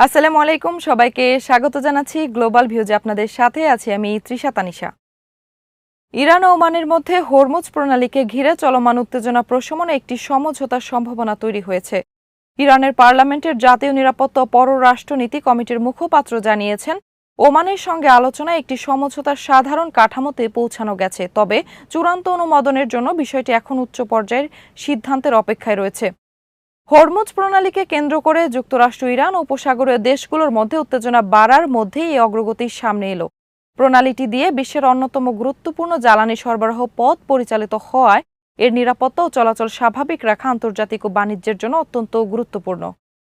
আসসালামু আলাইকুম, সবাইকে স্বাগত জানাচ্ছি গ্লোবাল ভিউজে। আপনাদের সাথে আছি আমি তৃষা তানিশা। ইরান ও ওমানের মধ্যে হরমুজ প্রণালীকে ঘিরে চলমান উত্তেজনা প্রশমনে একটি সমঝোতার সম্ভাবনা তৈরি হয়েছে। ইরানের পার্লামেন্টের জাতীয় নিরাপত্তা ও পররাষ্ট্রনীতি কমিটির মুখপাত্র জানিয়েছেন, ওমানের সঙ্গে আলোচনায় একটি সমঝোতার সাধারণ কাঠামোতে পৌঁছানো গেছে, তবে চূড়ান্ত অনুমোদনের জন্য বিষয়টি এখন উচ্চ পর্যায়ের সিদ্ধান্তের অপেক্ষায় রয়েছে। হরমুজ প্রণালীকে কেন্দ্র করে যুক্তরাষ্ট্র, ইরান ও উপসাগরীয় দেশগুলোর মধ্যে উত্তেজনা বাড়ার মধ্যেই এই অগ্রগতির সামনে এলো। প্রণালীটি দিয়ে বিশ্বের অন্যতম গুরুত্বপূর্ণ জ্বালানি সরবরাহ পথ পরিচালিত হওয়ায় এর নিরাপত্তা ও চলাচল স্বাভাবিক রাখা আন্তর্জাতিক ও বাণিজ্যের জন্য অত্যন্ত গুরুত্বপূর্ণ।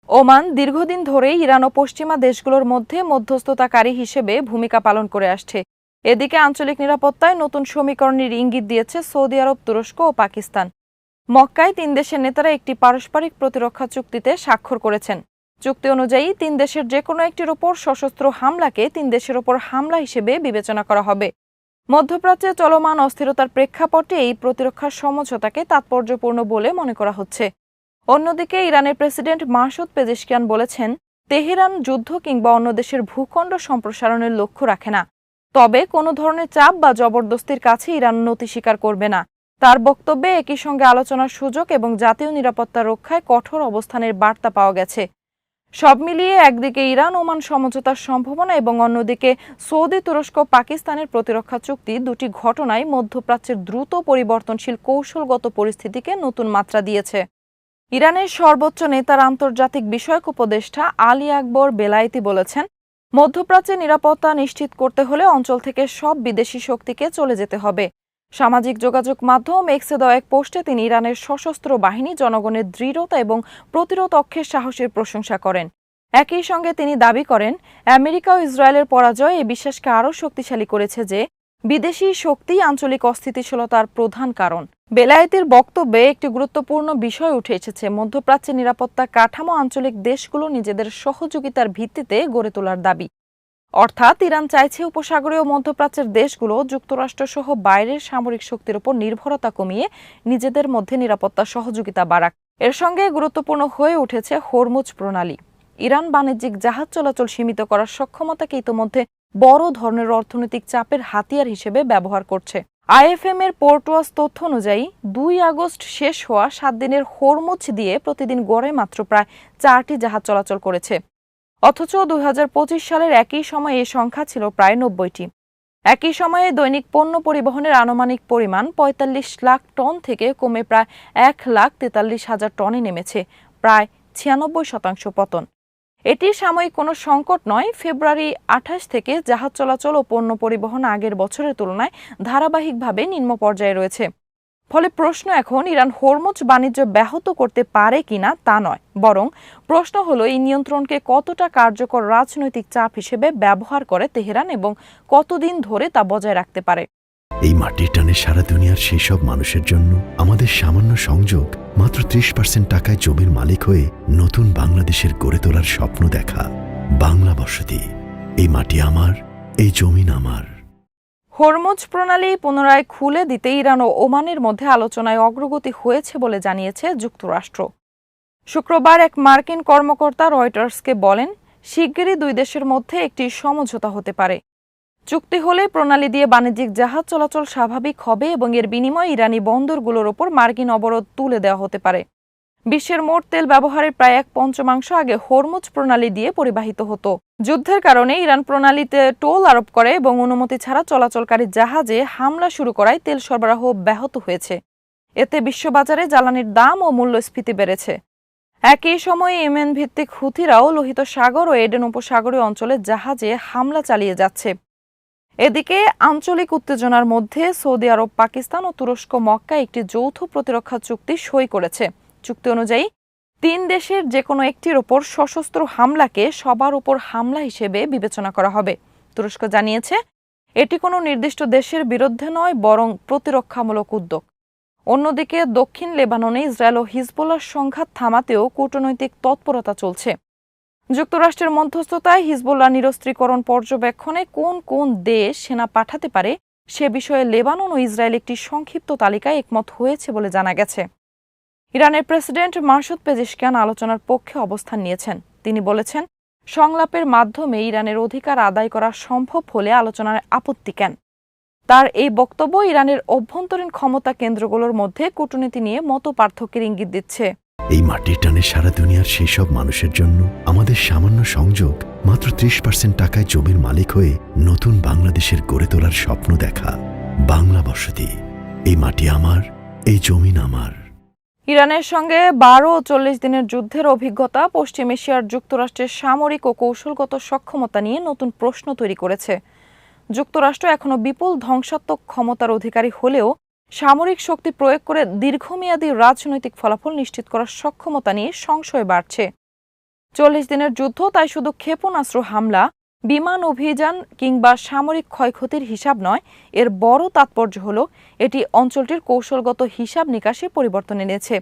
ওমান দীর্ঘদিন ধরেই ইরান ও পশ্চিমা দেশগুলোর মধ্যে মধ্যস্থতাকারী হিসেবে ভূমিকা পালন করে আসছে। এদিকে আঞ্চলিক নিরাপত্তায় নতুন সমীকরণের ইঙ্গিত দিয়েছে সৌদি আরব, তুরস্ক ও পাকিস্তান। মক্কায় তিন দেশের নেতারা একটি পারস্পরিক প্রতিরক্ষা চুক্তিতে স্বাক্ষর করেছেন। চুক্তি অনুযায়ী তিন দেশের যে কোনো একটির ওপর সশস্ত্র হামলাকে তিন দেশের ওপর হামলা হিসেবে বিবেচনা করা হবে। মধ্যপ্রাচ্যে চলমান অস্থিরতার প্রেক্ষাপটে এই প্রতিরক্ষা সমঝোতাকে তাৎপর্যপূর্ণ বলে মনে করা হচ্ছে। অন্যদিকে ইরানের প্রেসিডেন্ট মাসুদ পেজেশকিয়ান বলেছেন, তেহরান যুদ্ধ কিংবা অন্য দেশের ভূখণ্ড সম্প্রসারণের লক্ষ্য রাখে না, তবে কোনো ধরনের চাপ বা জবরদস্তির কাছে ইরান নতি স্বীকার করবে না। তার বক্তব্যে একই সঙ্গে আলোচনার সুযোগ এবং জাতীয় নিরাপত্তা রক্ষায় কঠোর অবস্থানের বার্তা পাওয়া গেছে। সব মিলিয়ে একদিকে ইরান ওমান সমঝোতার সম্ভাবনা এবং অন্যদিকে সৌদি, তুরস্ক, পাকিস্তানের প্রতিরক্ষা চুক্তি, দুটি ঘটনায় মধ্যপ্রাচ্যের দ্রুত পরিবর্তনশীল কৌশলগত পরিস্থিতিকে নতুন মাত্রা দিয়েছে। ইরানের সর্বোচ্চ নেতার আন্তর্জাতিক বিষয়ক উপদেষ্টা আলী আকবর বেলায়েতি বলেছেন, মধ্যপ্রাচ্যে নিরাপত্তা নিশ্চিত করতে হলে অঞ্চল থেকে সব বিদেশি শক্তিকে চলে যেতে হবে। সামাজিক যোগাযোগ মাধ্যম এক্সে দেওয়া এক পোস্টে তিনি ইরানের সশস্ত্র বাহিনী, জনগণের দৃঢ়তা এবং প্রতিরোধ অক্ষের সাহসের প্রশংসা করেন। একই সঙ্গে তিনি দাবি করেন, আমেরিকা ও ইসরায়েলের পরাজয় এই বিশ্বাসকে আরও শক্তিশালী করেছে যে বিদেশি শক্তি আঞ্চলিক অস্থিতিশীলতার প্রধান কারণ। বেলায়েতির বক্তব্যে একটি গুরুত্বপূর্ণ বিষয় উঠে এসেছে, মধ্যপ্রাচ্যের নিরাপত্তা কাঠামো আঞ্চলিক দেশগুলো নিজেদের সহযোগিতার ভিত্তিতে গড়ে তোলার দাবি। অর্থাৎ ইরান চাইছে উপসাগরীয় মধ্যপ্রাচ্যের দেশগুলো যুক্তরাষ্ট্রসহ বাইরের সামরিক শক্তির উপর নির্ভরতা কমিয়ে নিজেদের মধ্যে নিরাপত্তা সহযোগিতা বাড়াক। এর সঙ্গে গুরুত্বপূর্ণ হয়ে উঠেছে হরমুজ প্রণালী। ইরান বাণিজ্যিক জাহাজ চলাচল সীমিত করার সক্ষমতাকে ইতোমধ্যে বড় ধরনের অর্থনৈতিক চাপের হাতিয়ার হিসেবে ব্যবহার করছে। আইএফএম এর পোর্টওয়াচ তথ্য অনুযায়ী 2 আগস্ট শেষ হওয়া 7 দিনের হরমুজ দিয়ে প্রতিদিন গড়ে মাত্র প্রায় 4টি জাহাজ চলাচল করেছে। অথচ 2025 সালের একই সময়ে এই সংখ্যা ছিল প্রায় 90টি। একই সময়ে দৈনিক পণ্য পরিবহনের আনুমানিক পরিমাণ 45 লাখ টন থেকে কমে প্রায় 1,43,000 টনে নেমেছে, প্রায় 96% পতন। এটি সাময়িক কোনো সংকট নয়। ফেব্রুয়ারি 28 থেকে জাহাজ চলাচল ও পণ্য পরিবহন আগের বছরের তুলনায় ধারাবাহিকভাবে নিম্ন পর্যায়ে রয়েছে। ফলে প্রশ্ন এখন ইরান হরমুজ বাণিজ্য ব্যাহত করতে পারে কিনা তা নয়, বরং প্রশ্ন হলো এই নিয়ন্ত্রণকে কতটা কার্যকর রাজনৈতিক চাপ হিসেবে ব্যবহার করে তেহরান এবং কতদিন ধরে তা বজায় রাখতে পারে। এই মাটির টানে সারা দুনিয়ার সেই সব মানুষের জন্য আমাদের সামান্য সংযোগ, মাত্র 30% টাকায় জমির মালিক হয়ে নতুন বাংলাদেশের গড়ে তোলার স্বপ্ন দেখা। বাংলা বসতি, এই মাটি আমার, এই জমিন আমার। হরমুজ প্রণালী পুনরায় খুলে দিতে ইরান ও ওমানের মধ্যে আলোচনায় অগ্রগতি হয়েছে বলে জানিয়েছে যুক্তরাষ্ট্র। শুক্রবার এক মার্কিন কর্মকর্তা রয়টার্সকে বলেন, শিগগিরই দুই দেশের মধ্যে একটি সমঝোতা হতে পারে। চুক্তি হলে প্রণালী দিয়ে বাণিজ্যিক জাহাজ চলাচল স্বাভাবিক হবে এবং এর বিনিময়ে ইরানি বন্দরগুলোর ওপর মার্কিন অবরোধ তুলে দেওয়া হতে পারে। বিশ্বের মোট তেল ব্যবহারের প্রায় 1/5 আগে হরমুজ প্রণালী দিয়ে পরিবাহিত হতো। যুদ্ধের কারণে ইরান প্রণালীতে টোল আরোপ করে এবং অনুমতি ছাড়া চলাচলকারী জাহাজে হামলা শুরু করায় তেল সরবরাহ ব্যাহত হয়েছে। এতে বিশ্ববাজারে জ্বালানির দাম ও মূল্যস্ফীতি বেড়েছে। একই সময়ে ইয়েমেন ভিত্তিক হুথিরাও লোহিত সাগর ও এডেন উপসাগরীয় অঞ্চলে জাহাজে হামলা চালিয়ে যাচ্ছে। এদিকে আঞ্চলিক উত্তেজনার মধ্যে সৌদি আরব, পাকিস্তান ও তুরস্ক মক্কায় একটি যৌথ প্রতিরক্ষা চুক্তি সই করেছে। চুক্তি অনুযায়ী 3 দেশের যে কোনো একটির ওপর সশস্ত্র হামলাকে সবার উপর হামলা হিসেবে বিবেচনা করা হবে। তুরস্ক জানিয়েছে, এটি কোনো নির্দিষ্ট দেশের বিরুদ্ধে নয়, বরং প্রতিরক্ষামূলক উদ্যোগ। অন্যদিকে দক্ষিণ লেবাননে ইসরায়েল ও হিজবুল্লাহর সংঘাত থামাতেও কূটনৈতিক তৎপরতা চলছে। যুক্তরাষ্ট্রের মধ্যস্থতায় হিজবুল্লাহ নিরস্ত্রীকরণ পর্যবেক্ষণে কোন কোন দেশ সেনা পাঠাতে পারে সে বিষয়ে লেবানন ও ইসরায়েল একটি সংক্ষিপ্ত তালিকায় একমত হয়েছে বলে জানা গেছে। ইরানের প্রেসিডেন্ট মাসুদ পেজেশকিয়ান আলোচনার পক্ষে অবস্থান নিয়েছেন। তিনি বলেছেন, সংলাপের মাধ্যমে ইরানের অধিকার আদায় করা সম্ভব হলে আলোচনার আপত্তি কেন? তার এই বক্তব্য ইরানের অভ্যন্তরীণ ক্ষমতা কেন্দ্রগুলোর মধ্যে কূটনীতি নিয়ে মতপার্থক্যের ইঙ্গিত দিচ্ছে। এই মাটির টানে সারা দুনিয়ার সেই সব মানুষের জন্য আমাদের সামান্য সংযোগ মাত্র 30% টাকায় জমির মালিক হয়ে নতুন বাংলাদেশের গড়ে তোলার স্বপ্ন দেখা। বাংলা বসতি। এই মাটি আমার, এই জমিন আমার। ইরানের সঙ্গে 12 ও 40 দিনের যুদ্ধের অভিজ্ঞতা পশ্চিম এশিয়ার যুক্তরাষ্ট্রের সামরিক ও কৌশলগত সক্ষমতা নিয়ে নতুন প্রশ্ন তৈরি করেছে। যুক্তরাষ্ট্র এখনো বিপুল ধ্বংসাত্মক ক্ষমতার অধিকারী হলেও সামরিক শক্তি প্রয়োগ করে দীর্ঘমেয়াদী রাজনৈতিক ফলাফল নিশ্চিত করার সক্ষমতা নিয়ে সংশয় বাড়ছে। 40 দিনের যুদ্ধ তাই শুধু ক্ষেপণাস্ত্র হামলা, বিমান অভিযান কিংবা সামরিক ক্ষয়ক্ষতির হিসাব নয়, এর বড় তাৎপর্য হল এটি অঞ্চলটির কৌশলগত হিসাব নিকাশে পরিবর্তন এনেছে।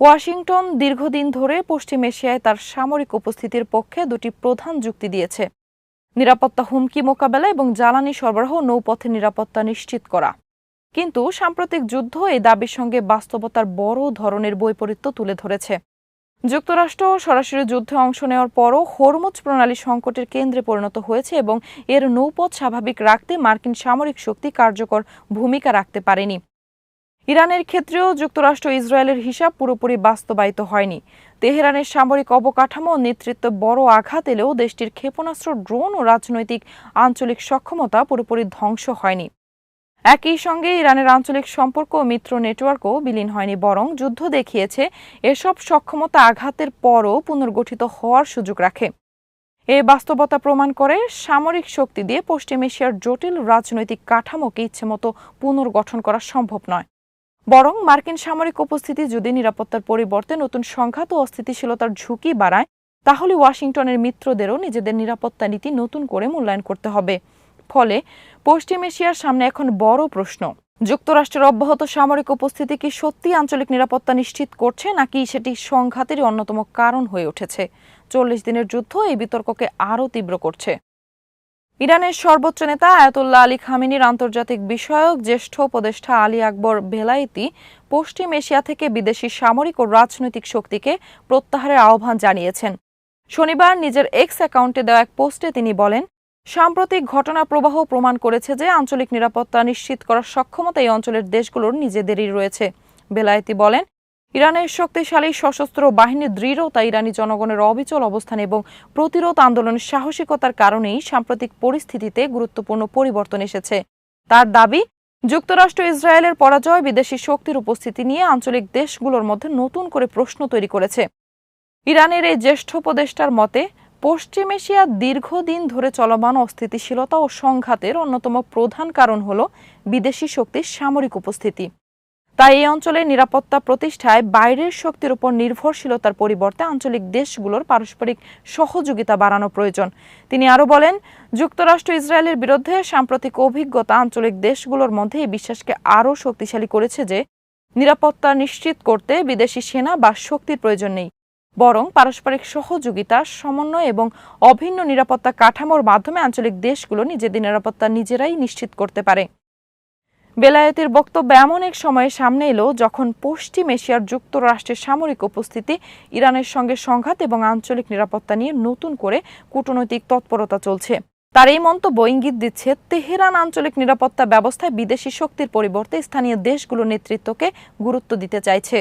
ওয়াশিংটন দীর্ঘদিন ধরে পশ্চিম এশিয়ায় তার সামরিক উপস্থিতির পক্ষে দুটি প্রধান যুক্তি দিয়েছে: নিরাপত্তা হুমকি মোকাবেলা এবং জ্বালানি সরবরাহ নৌপথের নিরাপত্তা নিশ্চিত করা। কিন্তু সাম্প্রতিক যুদ্ধ এই দাবির সঙ্গে বাস্তবতার বড় ধরনের বৈপরীত্য তুলে ধরেছে। যুক্তরাষ্ট্র সরাসরি যুদ্ধে অংশ নেওয়ার পরও হরমুজ প্রণালী সংকটের কেন্দ্রে পরিণত হয়েছে এবং এর নৌপথ স্বাভাবিক রাখতে মার্কিন সামরিক শক্তি কার্যকর ভূমিকা রাখতে পারেনি। ইরানের ক্ষেত্রেও যুক্তরাষ্ট্র ইসরায়েলের হিসাব পুরোপুরি বাস্তবায়িত হয়নি। তেহরানের সামরিক অবকাঠামো ও নেতৃত্বে বড় আঘাত এলেও দেশটির ক্ষেপণাস্ত্র, ড্রোন ও রাজনৈতিক আঞ্চলিক সক্ষমতা পুরোপুরি ধ্বংস হয়নি। একই সঙ্গে ইরানের আঞ্চলিক সম্পর্ক ও মিত্র নেটওয়ার্কও বিলীন হয়নি, বরং যুদ্ধ দেখিয়েছে এসব সক্ষমতা আঘাতের পরও পুনর্গঠিত হওয়ার সুযোগ রাখে। এই বাস্তবতা প্রমাণ করে সামরিক শক্তি দিয়ে পশ্চিম এশিয়ার জটিল রাজনৈতিক কাঠামোকে ইচ্ছেমতো পুনর্গঠন করা সম্ভব নয়। বরং মার্কিন সামরিক উপস্থিতি যদি নিরাপত্তার পরিবর্তে নতুন সংঘাত ও অস্থিতিশীলতার ঝুঁকি বাড়ায়, তাহলে ওয়াশিংটনের মিত্রদেরও নিজেদের নিরাপত্তা নীতি নতুন করে মূল্যায়ন করতে হবে। ফলে পশ্চিম এশিয়ার সামনে এখন বড় প্রশ্ন: যুক্তরাষ্ট্রের অব্যাহত সামরিক উপস্থিতি কি সত্যি আঞ্চলিক নিরাপত্তা নিশ্চিত করছে, নাকি সেটি সংঘাতেরই অন্যতম কারণ হয়ে উঠেছে? 40 দিনের যুদ্ধ এই বিতর্ককে আরও তীব্র করছে। ইরানের সর্বোচ্চ নেতা আয়াতুল্লাহ আলী খামেনির আন্তর্জাতিক বিষয়ক জ্যেষ্ঠ উপদেষ্টা আলী আকবর ভেলায়েতি পশ্চিম এশিয়া থেকে বিদেশি সামরিক ও রাজনৈতিক শক্তিকে প্রত্যাহারের আহ্বান জানিয়েছেন। শনিবার নিজের এক্স অ্যাকাউন্টে দেওয়া এক পোস্টে তিনি বলেন, সাম্প্রতিক ঘটনা প্রবাহ প্রমাণ করেছে যে আঞ্চলিক নিরাপত্তা নিশ্চিত করার সক্ষমতা এই অঞ্চলের দেশগুলোর নিজেদেরই রয়েছে। বেলায়েতি বলেন, ইরানের শক্তিশালী সশস্ত্র বাহিনীর দৃঢ়তা, ইরানি জনগণের অবিচল অবস্থান এবং প্রতিরোধ আন্দোলনের সাহসিকতার কারণেই সাম্প্রতিক পরিস্থিতিতে গুরুত্বপূর্ণ পরিবর্তন এসেছে। তার দাবি, যুক্তরাষ্ট্র ইসরায়েলের পরাজয় বিদেশি শক্তির উপস্থিতি নিয়ে আঞ্চলিক দেশগুলোর মধ্যে নতুন করে প্রশ্ন তৈরি করেছে। ইরানের এই জ্যেষ্ঠ উপদেষ্টার মতে, পশ্চিম এশিয়া দীর্ঘদিন ধরে চলমান অস্থিতিশীলতা ও সংঘাতের অন্যতম প্রধান কারণ হল বিদেশি শক্তির সামরিক উপস্থিতি। তাই এই অঞ্চলে নিরাপত্তা প্রতিষ্ঠায় বাইরের শক্তির উপর নির্ভরশীলতার পরিবর্তে আঞ্চলিক দেশগুলোর পারস্পরিক সহযোগিতা বাড়ানো প্রয়োজন। তিনি আরও বলেন, যুক্তরাষ্ট্র ইসরায়েলের বিরুদ্ধে সাম্প্রতিক অভিজ্ঞতা আঞ্চলিক দেশগুলোর মধ্যে এই বিশ্বাসকে আরও শক্তিশালী করেছে যে নিরাপত্তা নিশ্চিত করতে বিদেশি সেনা বা শক্তির প্রয়োজন নেই, বরং পারস্পরিক সহযোগিতা, সমন্বয় এবং অভিন্ন নিরাপত্তা কাঠামোর মাধ্যমে আঞ্চলিক দেশগুলো নিজেদের নিরাপত্তা নিজেরাই নিশ্চিত করতে পারে। বেলায়েতের বক্তব্য এমন এক সময়ে সামনে এলো যখন পশ্চিম এশিয়ার যুক্তরাষ্ট্রের সামরিক উপস্থিতি, ইরানের সঙ্গে সংঘাত এবং আঞ্চলিক নিরাপত্তা নিয়ে নতুন করে কূটনৈতিক তৎপরতা চলছে। তার এই মন্তব্য ইঙ্গিত দিচ্ছে তেহরান আঞ্চলিক নিরাপত্তা ব্যবস্থায় বিদেশি শক্তির পরিবর্তে স্থানীয় দেশগুলোর নেতৃত্বকে গুরুত্ব দিতে চাইছে।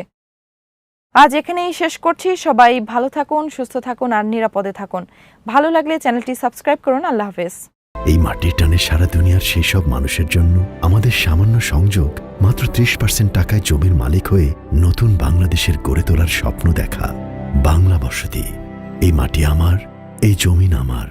আজ এখানেই শেষ করছি। সবাই ভালো থাকুন, সুস্থ থাকুন আর নিরাপদে থাকুন। ভালো লাগলে চ্যানেলটি সাবস্ক্রাইব করুন। আল্লাহ হাফেজ। এই মাটির টানে সারা দুনিয়ার সেই সব মানুষের জন্য আমাদের সামান্য সংযোগ মাত্র 30% টাকায় জমির মালিক হয়ে নতুন বাংলাদেশের গড়ে তোলার স্বপ্ন দেখা। বাংলা বসতি। এই মাটি আমার, এই জমিন আমার।